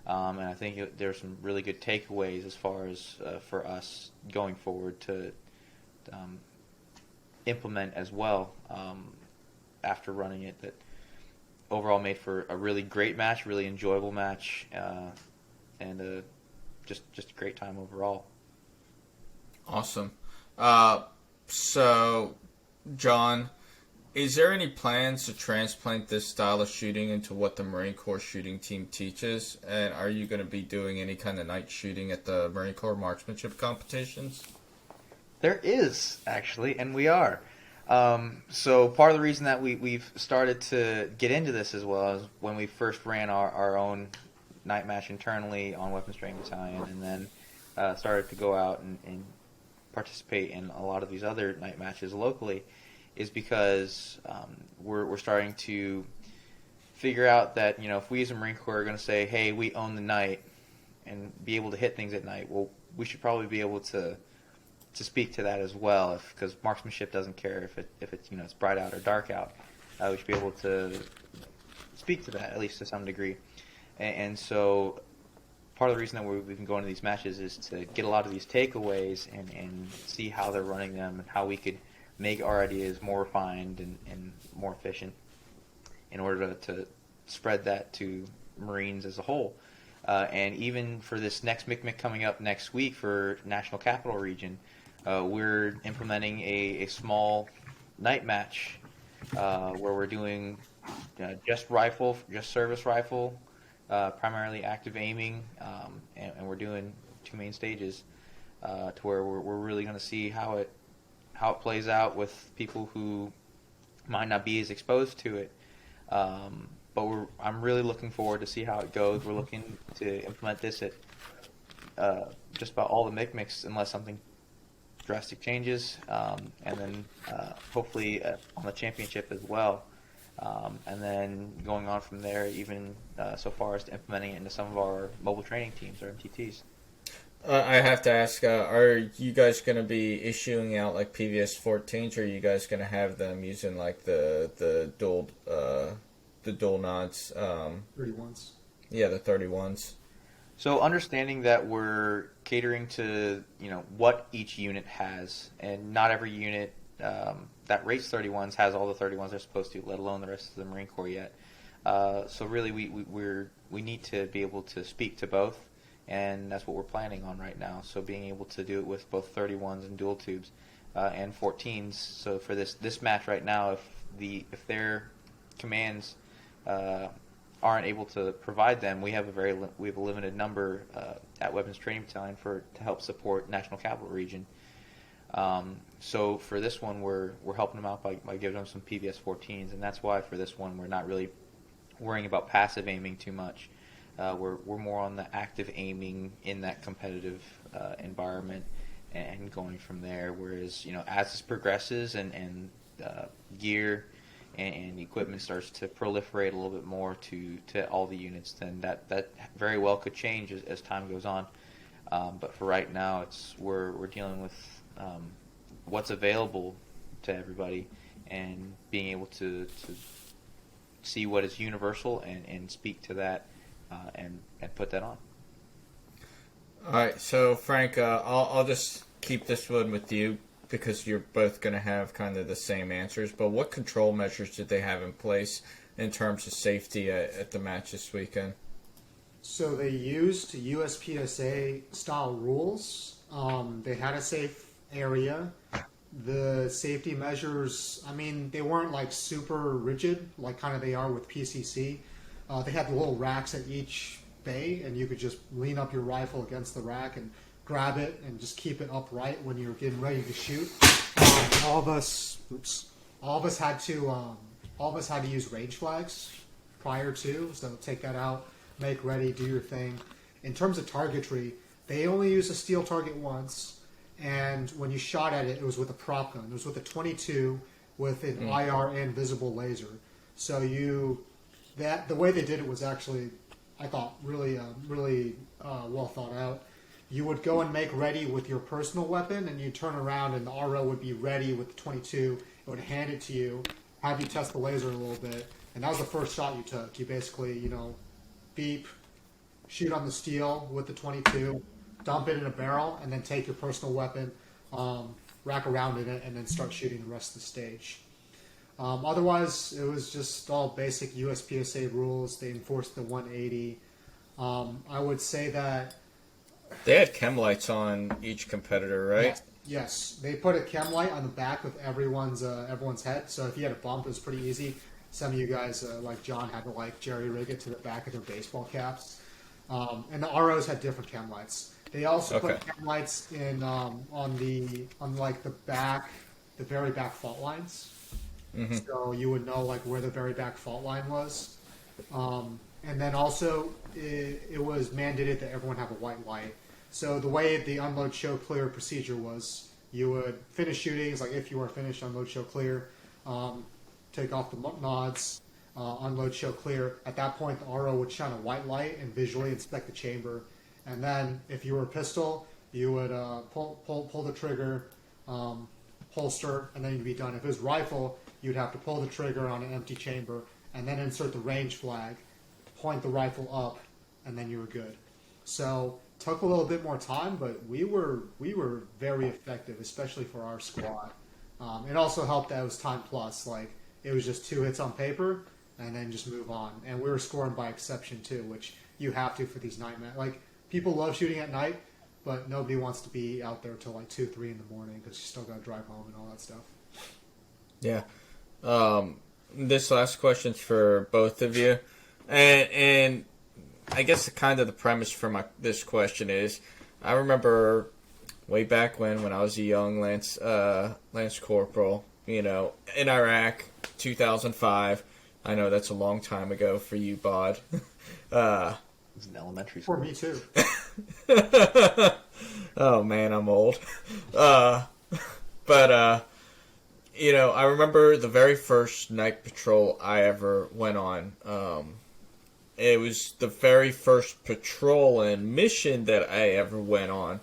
And I think there's some really good takeaways as far as for us going forward to implement as well after running it. That overall made for a really great match, really enjoyable match, and just a great time overall. Awesome. So, John, is there any plans to transplant this style of shooting into what the Marine Corps shooting team teaches? And are you going to be doing any kind of night shooting at the Marine Corps marksmanship competitions? There is, actually, and we are. So part of the reason that we've started to get into this as well is when we first ran our own night match internally on Weapons Training Battalion, and then started to go out and participate in a lot of these other night matches locally, is because we're starting to figure out that, you know, if we as a Marine Corps are going to say, hey, we own the night and be able to hit things at night, well, we should probably be able to speak to that as well, because marksmanship doesn't care if it's you know, it's bright out or dark out. We should be able to speak to that, at least to some degree. And so part of the reason that we've been going to these matches is to get a lot of these takeaways and see how they're running them and how we could make our ideas more refined and more efficient in order to spread that to Marines as a whole. And even for this next MICMIC coming up next week for National Capital Region, we're implementing a small night match where we're doing just service rifle, primarily active aiming, and we're doing 2 main stages to where we're really going to see how it plays out with people who might not be as exposed to it. But I'm really looking forward to see how it goes. We're looking to implement this at just about all the MICMICs unless something drastic changes, and then hopefully on the championship as well. And then going on from there, even so far as to implementing it into some of our mobile training teams, or MTTs. I have to ask, are you guys going to be issuing out like PVS 14s, or are you guys going to have them using like the dual nods? 31s. Yeah, the 31s. So understanding that we're catering to, you know, what each unit has, and not every unit that rates 31s has all the 31s they're supposed to, let alone the rest of the Marine Corps yet. So really we need to be able to speak to both, and that's what we're planning on right now. So being able to do it with both 31s and dual tubes and 14s. So for this match right now, if their commands aren't able to provide them, we have a limited number at Weapons Training Battalion to help support National Capital Region. So for this one, we're helping them out by giving them some PVS 14s, and that's why for this one we're not really worrying about passive aiming too much. We're more on the active aiming in that competitive environment and going from there. Whereas as this progresses and gear and equipment starts to proliferate a little bit more to all the units, then that very well could change as time goes on. But for right now, we're dealing with what's available to everybody and being able to see what is universal and speak to that and put that on. All right, so Frank, I'll just keep this one with you because you're both going to have kind of the same answers. But what control measures did they have in place in terms of safety at the match this weekend? So they used USPSA style rules. They had a safe area. The safety measures, I mean, they weren't like super rigid, like kind of they are with PCC. They had the little racks at each bay, and you could just lean up your rifle against the rack and grab it and just keep it upright when you're getting ready to shoot. All of us had to use range flags prior to, so take that out, make ready, do your thing. In terms of targetry, they only used a steel target once, and when you shot at it, it was with a prop gun. It was with a 22 with an IR and visible laser. So the way they did it was actually, I thought, really well thought out. You would go and make ready with your personal weapon, and you'd turn around, and the RO would be ready with the 22. It would hand it to you, have you test the laser a little bit, and that was the first shot you took. You basically, beep, shoot on the steel with the 22, dump it in a barrel, and then take your personal weapon, rack around in it, and then start shooting the rest of the stage. Otherwise, it was just all basic USPSA rules. They enforced the 180. I would say that they had chem lights on each competitor, right? Yes. They put a chem light on the back of everyone's head. So if you had a bump, it was pretty easy. Some of you guys, like John, had to jerry rig it to the back of their baseball caps. And the ROs had different chem lights. They also put chem lights in on the very back fault lines. Mm-hmm. So you would know where the very back fault line was. And then also it was mandated that everyone have a white light. So the way the unload, show, clear procedure was, you would finish shooting. It's if you were finished, unload, show, clear. Take off the nods, unload, show, clear. At that point, the RO would shine a white light and visually inspect the chamber. And then if you were a pistol, you would pull the trigger, holster, and then you'd be done. If it was rifle, you'd have to pull the trigger on an empty chamber and then insert the range flag, point the rifle up, and then you were good. So took a little bit more time, but we were very effective, especially for our squad. It also helped that it was time plus. It was just 2 hits on paper and then just move on. And we were scoring by exception too, which you have to for these night matches. People love shooting at night, but nobody wants to be out there till 2, 3 in the morning because you still got to drive home and all that stuff. Yeah. This last question's for both of you, and I guess kind of the premise for this question is, I remember way back when I was a young Lance Corporal, in Iraq, 2005. I know that's a long time ago for you, Bod. It was in elementary school. For me too. Oh man, I'm old. But I remember the very first night patrol I ever went on. It was the very first patrol and mission that I ever went on.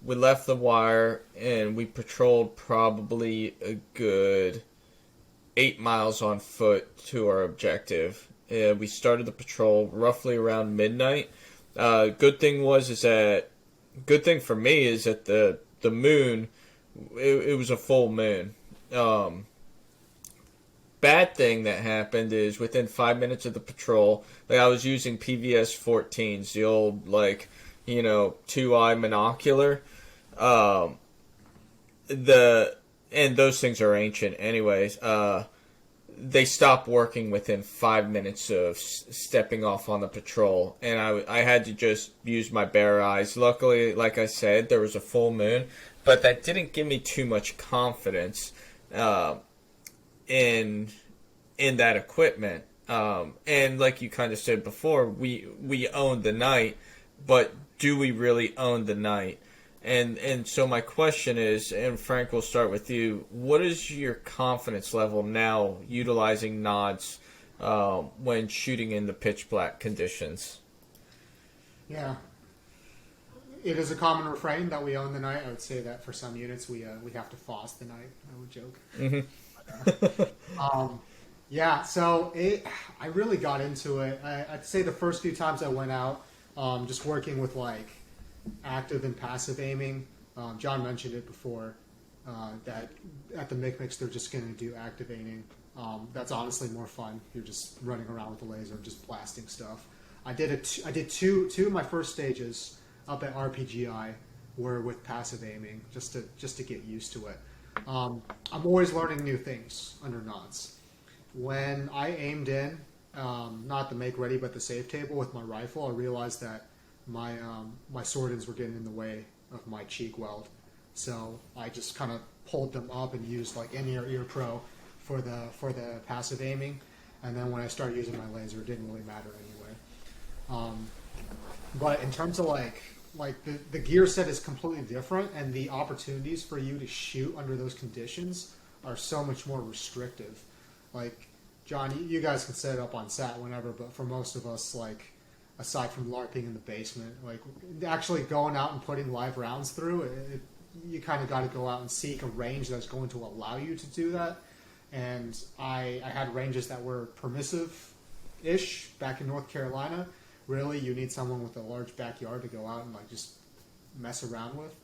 We left the wire and we patrolled probably a good 8 miles on foot to our objective. We started the patrol roughly around midnight. Good thing for me is that the moon, it was a full moon. Bad thing that happened is within 5 minutes of the patrol, I was using PVS 14s, the old 2-eye monocular. And those things are ancient anyways. They stopped working within 5 minutes of stepping off on the patrol, and I had to just use my bare eyes. Luckily, like I said, there was a full moon, but that didn't give me too much confidence in that equipment. And like you kind of said before, we own the night, but do we really own the night? And so my question is, and Frank, we'll start with you. What is your confidence level now utilizing nods when shooting in the pitch black conditions? Yeah. It is a common refrain that we own the night. I would say that for some units we have to FOSS the night. I would joke. Mm-hmm. Yeah, so I really got into it. I'd say the first few times I went out, just working with like active and passive aiming. John mentioned it before, that at the Mix they're just going to do active aiming. That's honestly more fun. You're just running around with the laser and just blasting stuff. I did two of my first stages up at RPGI were with passive aiming, just to get used to it. I'm always learning new things under nods. When I aimed in, not the make ready but the save table with my rifle, I realized that my sword ends were getting in the way of my cheek weld, so I just kind of pulled them up and used like in-ear pro for the passive aiming, and then when I started using my laser, it didn't really matter anyway. But in terms of like the gear set is completely different, and the opportunities for you to shoot under those conditions are so much more restrictive. Like, John, you guys can set it up on SAT whenever, but for most of us, like, aside from LARPing in the basement, like, actually going out and putting live rounds through, you kind of got to go out and seek a range that's going to allow you to do that. And I had ranges that were permissive-ish back in North Carolina. Really, you need someone with a large backyard to go out and, like, just mess around with.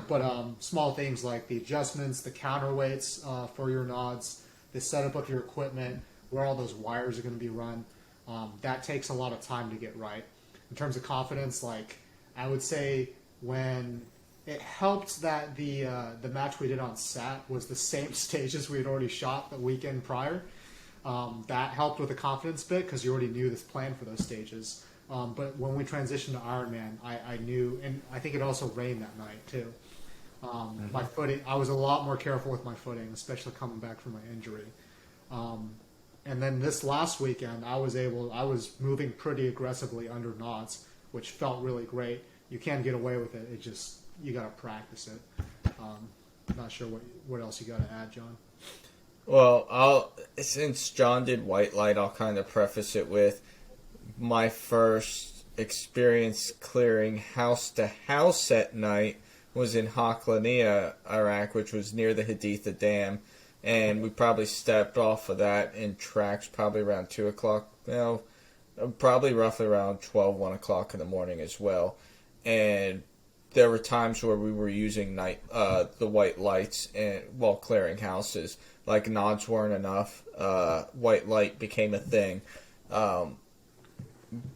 But small things like the adjustments, the counterweights for your nods, the setup of your equipment, where all those wires are going to be run, that takes a lot of time to get right. In terms of confidence, like, I would say when it helped that the match we did on SAT was the same stages we had already shot the weekend prior. That helped with the confidence bit because you already knew this plan for those stages. But when we transitioned to Ironman, I knew, and I think it also rained that night too. My footing, I was a lot more careful with my footing, especially coming back from my injury. And then this last weekend, I was moving pretty aggressively under knots, which felt really great. You can get away with it. It just, you got to practice it. Not sure what else you got to add, John. Well, since John did white light, I'll kind of preface it with my first experience clearing house to house at night was in Haklania, Iraq, which was near the Haditha Dam, and we probably stepped off of that in tracks probably around 2 o'clock, probably roughly around 1 o'clock in the morning as well. And there were times where we were using the white lights and while clearing houses. Like, nods weren't enough. White light became a thing.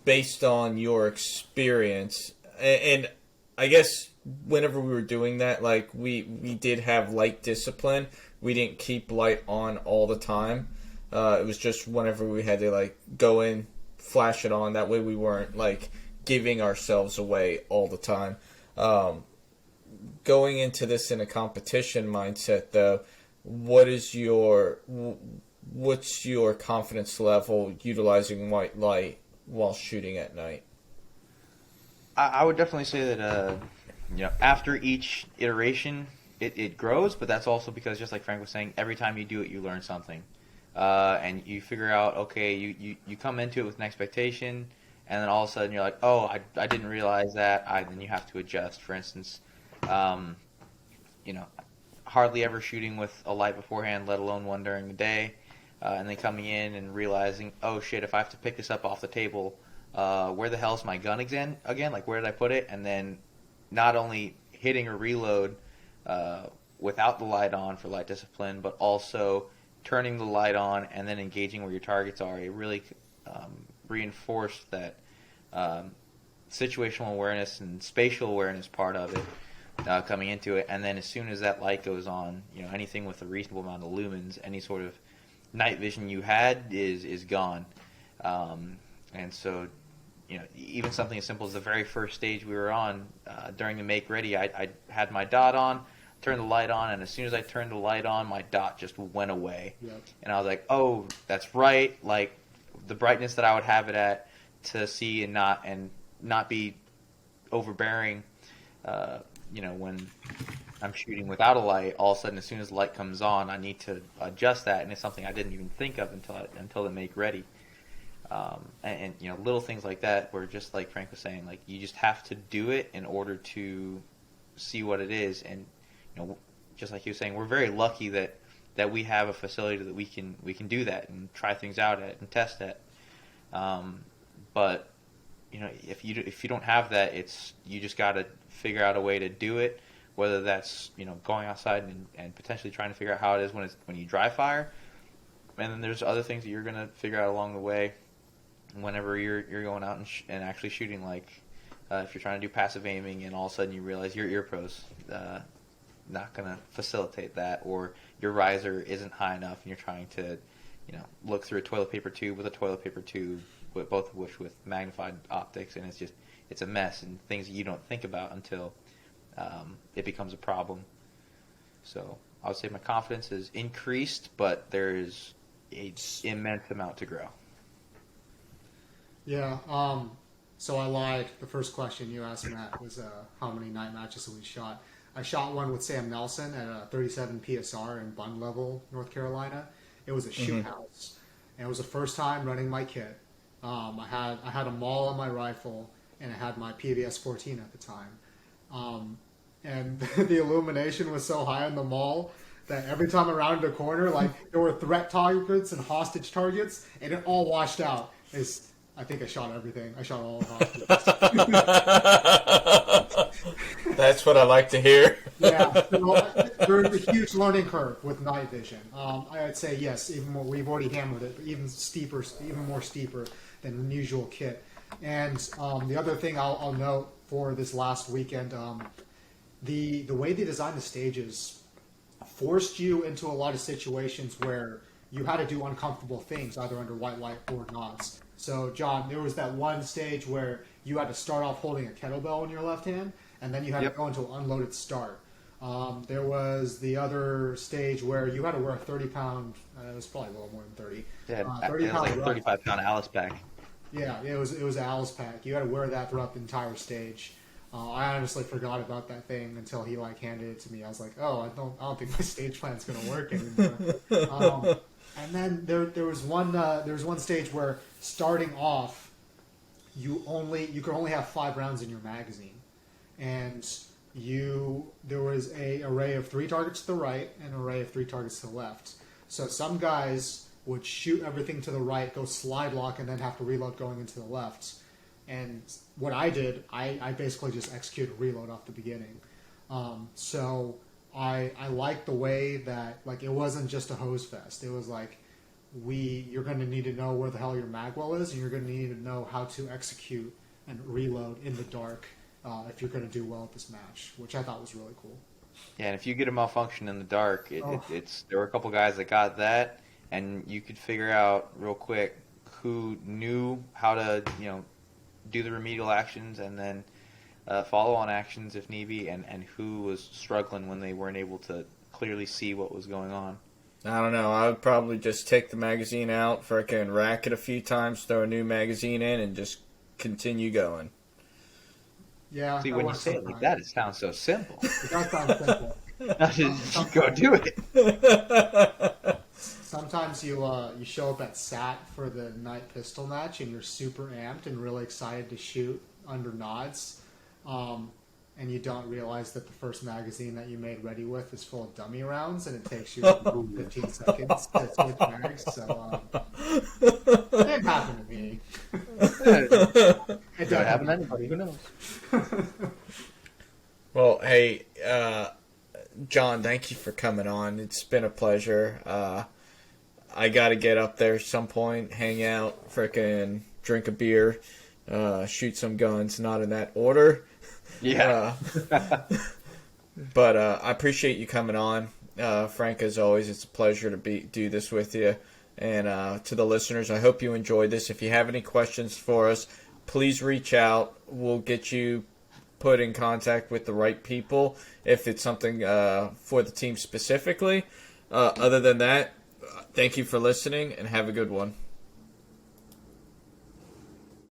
Based on your experience, and I guess whenever we were doing that, like, we did have light discipline. We didn't keep light on all the time. It was just whenever we had to, like, go in, flash it on. That way we weren't, like, giving ourselves away all the time. Going into this in a competition mindset, though, what's your confidence level utilizing white light while shooting at night? I would definitely say that after each iteration it grows, but that's also because, just like Frank was saying, every time you do it you learn something, and you figure out, okay, you come into it with an expectation, and then all of a sudden you're like, oh, I didn't realize that. Then you have to adjust. For instance, hardly ever shooting with a light beforehand, let alone one during the day, and then coming in and realizing, oh shit, if I have to pick this up off the table, where the hell's my gun again? Like, where did I put it? And then not only hitting a reload without the light on for light discipline, but also turning the light on and then engaging where your targets are. It really reinforced that situational awareness and spatial awareness part of it coming into it. And then as soon as that light goes on, anything with a reasonable amount of lumens, any sort of night vision you had is gone. And so even something as simple as the very first stage we were on during the make ready, I had my dot on, turned the light on, and as soon as I turned the light on, my dot just went away. Yep. And I was like, oh, that's right. Like the brightness that I would have it at to see and not be overbearing. When I'm shooting without a light, all of a sudden, as soon as the light comes on, I need to adjust that, and it's something I didn't even think of until the make ready. And little things like that, where just like Frank was saying, like you just have to do it in order to see what it is. And just like he was saying, we're very lucky that we have a facility that we can do that and try things out at and test at. But if you don't have that, you just got to figure out a way to do it. Whether that's going outside and potentially trying to figure out how it is when you dry fire, and then there's other things that you're gonna figure out along the way whenever you're going out and actually shooting. Like if you're trying to do passive aiming and all of a sudden you realize your ear pro's not gonna facilitate that, or your riser isn't high enough and you're trying to look through a toilet paper tube with a toilet paper tube, both of which with magnified optics, and it's a mess and things that you don't think about until it becomes a problem. So I would say my confidence is increased, but there is an immense amount to grow. Yeah. So I lied. The first question you asked, Matt, was how many night matches we shot. I shot one with Sam Nelson at a 37 PSR in Bund Level, North Carolina. It was a shoot house, and it was the first time running my kit. I had a maul on my rifle, and I had my PVS 14 at the time. And the illumination was so high on the maul that every time I rounded a corner, like there were threat targets and hostage targets, and it all washed out. I think I shot everything. I shot all the hostages. That's what I like to hear. Yeah, there's a huge learning curve with night vision. I would say yes, even more. We've already hammered it, but even more steeper than the usual kit. And the other thing I'll note for this last weekend, the way they designed the stages forced you into a lot of situations where you had to do uncomfortable things, either under white light or nods. So, John, there was that one stage where you had to start off holding a kettlebell in your left hand, and then you had to go into an unloaded start. There was the other stage where you had to wear a 30-pound, it was probably a little more than 30. Yeah, it was like a 35-pound Alice pack. Yeah, it was an Alice pack. You had to wear that throughout the entire stage. I honestly forgot about that thing until he handed it to me. I was like, oh, I don't think my stage plan's gonna work anymore. And then there was one stage where starting off, you could only have 5 rounds in your magazine, and there was a array of 3 targets to the right and an array of 3 targets to the left. So some guys would shoot everything to the right, go slide lock, and then have to reload going into the left. And what I did, I basically just executed reload off the beginning. So I like the way that it wasn't just a hose fest. It was you're going to need to know where the hell your magwell is, and you're going to need to know how to execute and reload in the dark if you're going to do well at this match, which I thought was really cool. Yeah, and if you get a malfunction in the dark, there were a couple guys that got that, and you could figure out real quick who knew how to do the remedial actions and then follow-on actions if need be, and who was struggling when they weren't able to clearly see what was going on. I don't know. I would probably just take the magazine out, frickin' rack it a few times, throw a new magazine in, and just continue going. Yeah. See, when you say it like that, it sounds so simple. It does sound simple. Just go do it. Sometimes you show up at SAT for the night pistol match, and you're super amped and really excited to shoot under nods, and you don't realize that the first magazine that you made ready with is full of dummy rounds, and it takes you 15 seconds to switch mags. So it didn't happen to me. It don't happen to anybody. Who knows? Well, hey, John, thank you for coming on. It's been a pleasure. I got to get up there some point, hang out, frickin' drink a beer, shoot some guns, not in that order. Yeah. But I appreciate you coming on. Frank, as always, it's a pleasure to do this with you. And to the listeners, I hope you enjoyed this. If you have any questions for us, please reach out. We'll get you put in contact with the right people if it's something for the team specifically. Other than that, thank you for listening and have a good one.